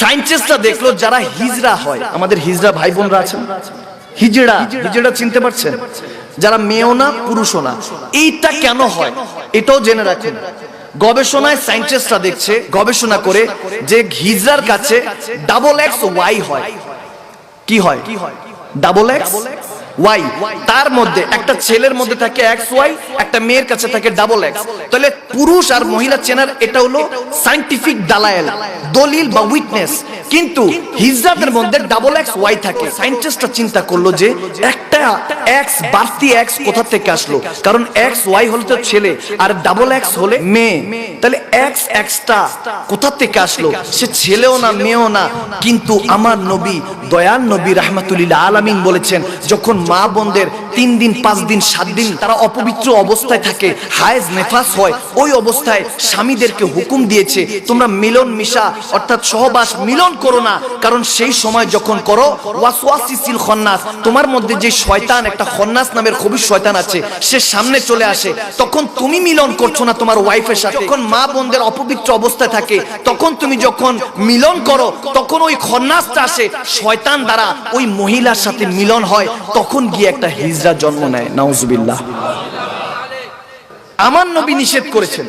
সায়েন্টিস্টরা দেখলো যারা হিজড়া হয়, আমাদের হিজড়া ভাই বোনরা আছেন, হিজড়া চিনতে পারছেন, যারা মেয়েও না পুরুষও না, এইটা কেন হয় এটাও জেনে রাখুন। গবেষণায় সায়েন্টিস্টরা দেখছে, গবেষণা করে, যে হিজড়ার কাছে ডাবল এক্স ওয়াই হয়। কি হয়? Double X Y. তার মধ্যে একটা ছেলের মধ্যে থাকে এক্স ওয়াই, একটা মেয়ের কাছে থাকে ডাবল এক্স। তাহলে পুরুষ আর মহিলা চেনার এটা হলো সায়েন্টিফিক দালায়েল, দলিল বা উইটনেস। কিন্তু হিজড়াদের মধ্যে ডাবল এক্স ওয়াই থাকে। সায়েন্টিস্টরা চিন্তা করলো যে একটা এক্স, বাড়তি এক্স কোথা থেকে আসলো? কারণ এক্স ওয়াই হলো তো ছেলে আর ডাবল এক্স হলে মেয়ে, তাহলে এক্স এক্সটা কোথা থেকে আসলো? সে ছেলেও না মেয়েও না। কিন্তু আমার নবী, দয়াল নবী রাহমাতুল্লিল আলামিন বলেছেন, যখন মা বোনদের 3 দিন 5 দিন 7 দিন তারা অপবিত্র অবস্থায় থাকে, হায়েজ নেফাস হয়, ওই অবস্থায় স্বামীদেরকে হুকুম দিয়েছে তোমরা মিলন মিশা অর্থাৎ সহবাস মিলন করো না। কারণ সেই সময় যখন করো, ওয়াসওয়াসিসিল খন্নাস, তোমার মধ্যে যে শয়তান, একটা খন্নাস নামের খবিশ শয়তান আছে, সে সামনে চলে আসে। তখন তুমি মিলন করছো না তোমার ওয়াইফের সাথে। যখন মা বোনদের অপবিত্র অবস্থায় থাকে, তখন তুমি যখন মিলন করো, তখন ওই খন্নাসটা আসে, শয়তান দ্বারা ওই মহিলার সাথে মিলন হয়, তখন গিয়ে একটা হিজড়া জন্ম নেয়। নাউজুবিল্লাহ। আমার নবী নিষেধ করেছেন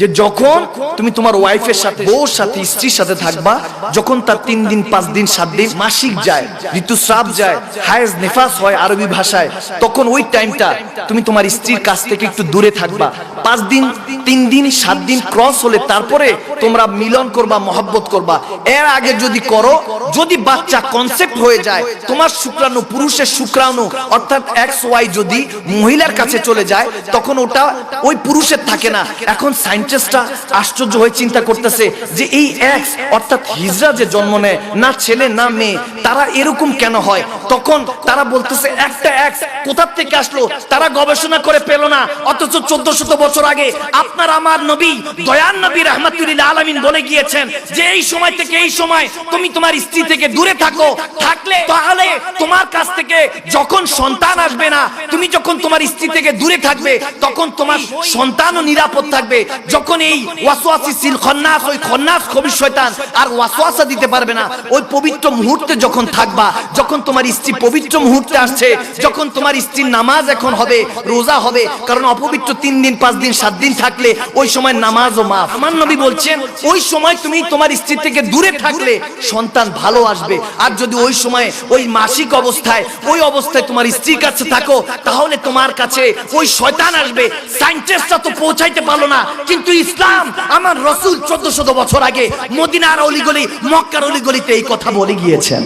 যে যখন তুমি তোমার ওয়াইফের সাথে, বউর সাথে, স্ত্রীর সাথে থাকবা, যখন তার 3 দিন 5 দিন 7 দিন মাসিক যায়, ঋতুস্রাব যায়, হায়েজ নেফাস হয় আরবি ভাষায়, তখন ওই টাইমটা তুমি তোমার স্ত্রীর কাছ থেকে একটু দূরে থাকবা। 5 দিন 3 দিন 7 দিন ক্রস হলে তারপরে তোমরা মিলন করবা, মহব্বত করবা। এর আগে যদি করো, যদি বাচ্চা কনসেপ্ট হয়ে যায়, তোমার শুক্রাণু, পুরুষের শুক্রাণু অর্থাৎ এক্স ওয়াই যদি মহিলার কাছে চলে যায়, তখন ওটা ওই পুরুষের থাকে না। এখন সায়েন্টিস্টরা আশ্চর্য হয়ে চিন্তা করতেছে যে এই এক্স অর্থাৎ হিজড়া যে জন্ম নেয়, না ছেলে না মেয়ে, তারা এরকম কেন হয়? তখন তারা বলতেছে একটা এক্স কোথা থেকে আসলো, তারা গবেষণা করে পেল না। অথচ 1400 বছর আগে আপনার আমার নবী, দয়াল নবী রাহমাতুল্লিল আলামিন বলে গিয়েছেন যে এই সময় থেকে এই সময় তুমি তোমার স্ত্রী থেকে দূরে থাকো, থাকলে তাহলে তোমার কাছ থেকে যখন সন্তান আসবে না, তুমি যখন তোমার স্ত্রী থেকে দূরে থাকবে, তখন তোমার সন্তানও নিরাপদ থাকবে। যখন এই ওয়াসওয়াসিসিল খন্নাস, ওই খন্নাস খবিশ শয়তান আর ওয়াসওয়াসা দিতে পারবে না। ওই পবিত্র মুহূর্তে যখন থাকবা, যখন তোমার স্ত্রী পবিত্র মুহূর্তে আসছে, যখন তোমার স্ত্রীর নামাজ এখন হবে, রোজা হবে, কারণ অপবিত্র 3 দিন 5 দিন 7 দিন থাকলে ওই সময় নামাজও মাফ। আমার নবী বলছেন ওই সময় তুমি তোমার স্ত্রী থেকে দূরে থাকলে সন্তান ভালো আসবে। আর যদি ওই সময় ওই মাসিক অবস্থায়, ওই অবস্থায় তোমার স্ত্রীর কাছে থাকো, তাহলে তোমার কাছে ওই শয়তান আসবে। সায়েন্টিস্টরা তো পৌঁছাইতে পারলো না, কিন্তু ইসলাম, আমার রাসূল 1400 বছর আগে মদিনার অলিগলি, মক্কার অলিগলিতে এই কথা বলে গিয়েছেন।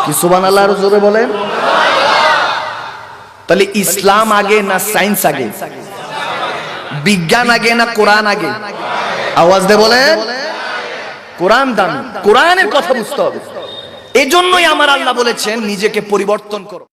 কি সুবহানাল্লাহর জোরে বলেন? তাহলে ইসলাম আগে না সায়েন্স আগে? বিজ্ঞান আগে না কোরআন আগে? আওয়াজ দিয়ে বলেন। কোরআন দামি, কোরআনের কথা বুঝতে হবে। এজন্যই আমার আল্লাহ বলেছেন নিজেকে পরিবর্তন করো।